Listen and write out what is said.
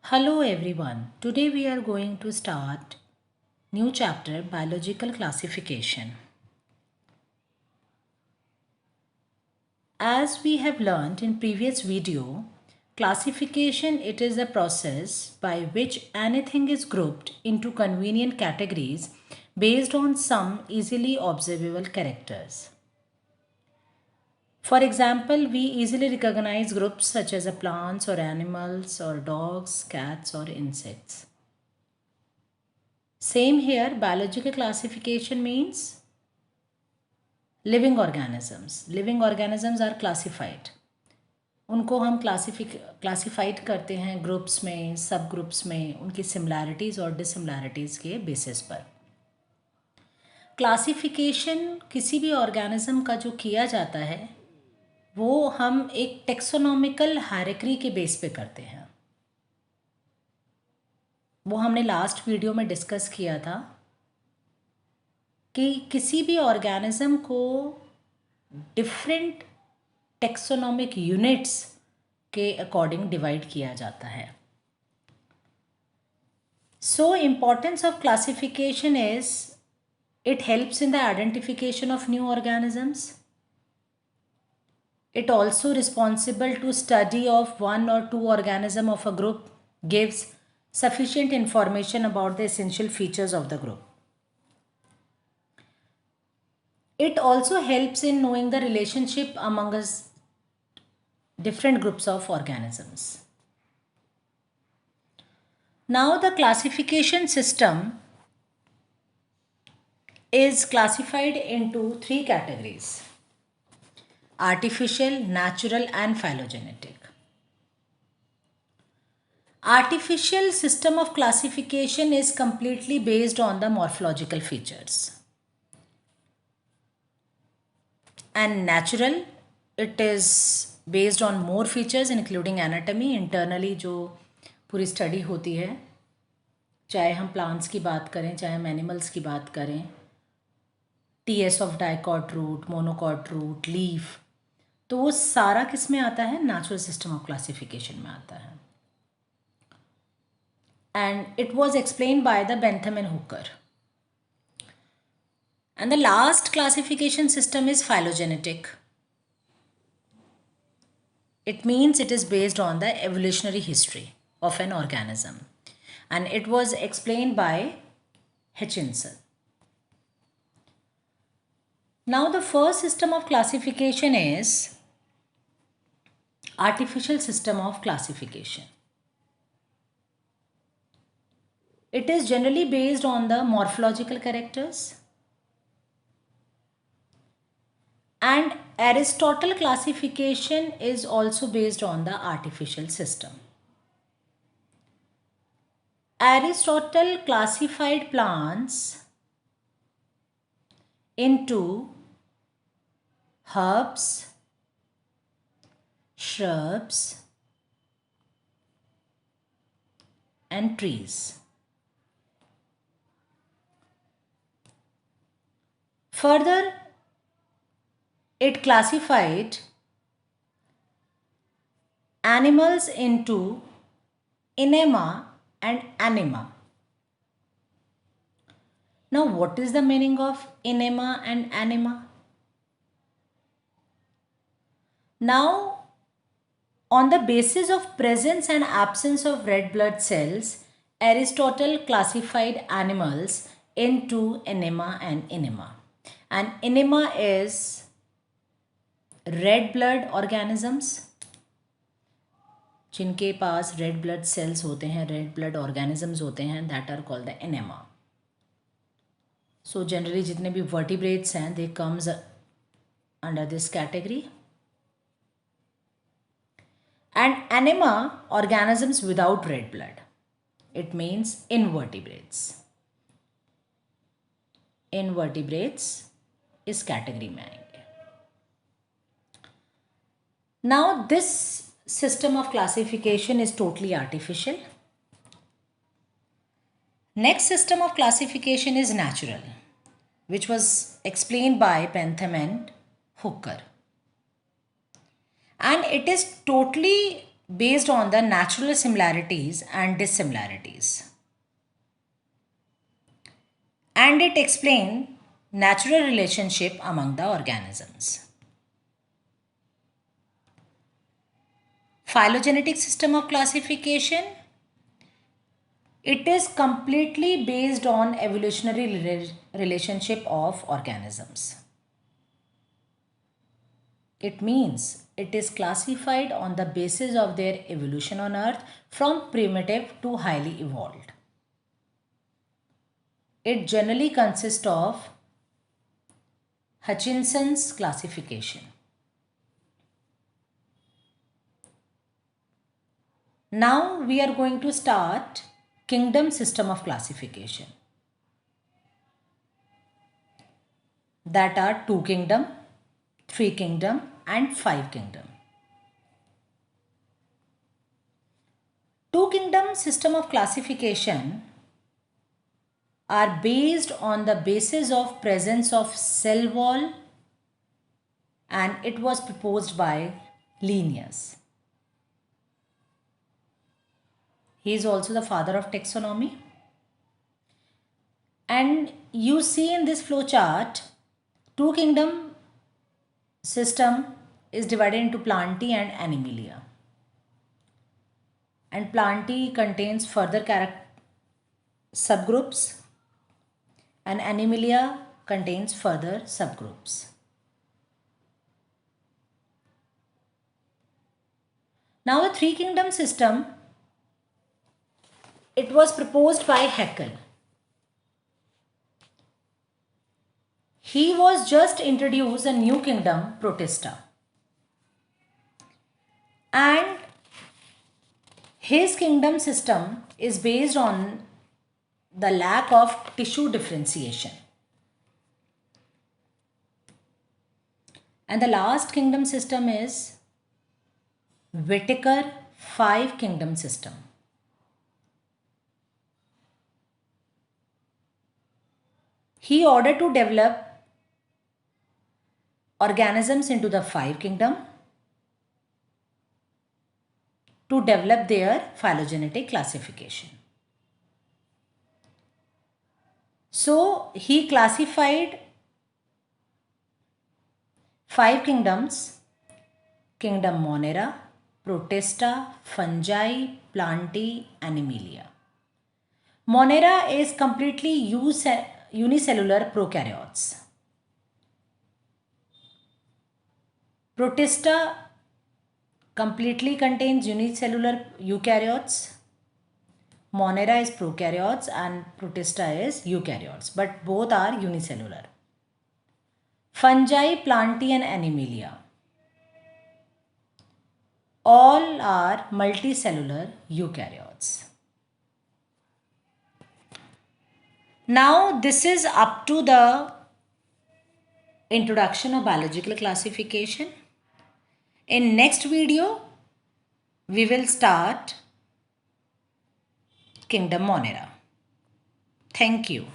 Hello everyone. Today we are going to start new chapter biological classification. As we have learned in previous video, classification it is a process by which anything is grouped into convenient categories based on some easily observable characters. For example, we easily recognize groups such as plants or animals or dogs, cats or insects. Same here, biological classification means living organisms. Living organisms are classified. उनको हम classified करते हैं groups में, सब groups में, उनकी similarities और dissimilarities के बेसिस पर. क्लासिफिकेशन किसी भी ऑर्गेनिज्म का जो किया जाता है वो हम एक टेक्सोनॉमिकल हायरार्की के बेस पे करते हैं. वो हमने लास्ट वीडियो में डिस्कस किया था कि किसी भी ऑर्गेनिज्म को डिफरेंट टेक्सोनॉमिक यूनिट्स के अकॉर्डिंग डिवाइड किया जाता है. So importance of classification is it helps in the identification of new organisms. It also responsible to study of one or two organism of a group, gives sufficient information about the essential features of the group. It also helps in knowing the relationship among us different groups of organisms. Now the classification system is classified into three categories: artificial, natural and phylogenetic. Artificial system of classification is completely based on the morphological features. And natural, it is based on more features including anatomy. Internally जो पूरी study होती है, चाहे हम plants की बात करें, चाहे हम एनिमल्स की बात करें, TS of dicot root, monocot root, leaf, तो वो सारा किस में आता है? नेचुरल सिस्टम ऑफ क्लासिफिकेशन में आता है. And it was explain by the Bentham and Hooker. And the last classification system is phylogenetic. It means it is based on the evolutionary history of an organism. And it was explained by Hutchinson. Now the first system of classification is artificial system of classification. It is generally based on the morphological characters. And Aristotle classification is also based on the artificial system. Aristotle classified plants into herbs, shrubs, and trees. Further, it classified animals into enema and anima. Now, what is the meaning of enema and anima? Now, on the basis of presence and absence of red blood cells, Aristotle classified animals into enema and enema. And enema is red blood organisms, जिनके पास red blood cells होते हैं, red blood organisms होते हैं, that are called the enaima. So generally जितने भी vertebrates हैं they comes under this category. And anaima organisms without red blood, it means invertebrates. Invertebrates इस category में आएंगे. Now this system of classification is totally artificial. Next system of classification is natural, which was explained by Bentham and Hooker. And it is totally based on the natural similarities and dissimilarities. And it explained natural relationship among the organisms. Phylogenetic system of classification. It is completely based on evolutionary relationship of organisms. It means it is classified on the basis of their evolution on Earth from primitive to highly evolved. It generally consists of Hutchinson's classification. Now we are going to start kingdom system of classification. That are 2 kingdom, 3 kingdom and 5 kingdom. 2 kingdom system of classification are based on the basis of presence of cell wall, and it was proposed by Linnaeus. He is also the father of taxonomy. And you see in this flow chart, 2 kingdom system is divided into Plantae and Animalia. And Plantae contains further subgroups, and Animalia contains further subgroups. Now the 3 kingdom system, it was proposed by Haeckel. He was just introduced a new kingdom, Protista. And his kingdom system is based on the lack of tissue differentiation. And the last kingdom system is Whittaker 5 kingdom system. He ordered to develop organisms into the 5 kingdom to develop their phylogenetic classification. So he classified 5 kingdoms: kingdom Monera, Protista, Fungi, Plantae, Animalia. Monera is completely unicellular prokaryotes. Protista completely contains unicellular eukaryotes. Monera is prokaryotes and Protista is eukaryotes, but both are unicellular. Fungi, Plantae and Animalia, all are multicellular eukaryotes. Now this is up to the introduction of biological classification. In next video, we will start kingdom Monera. Thank you.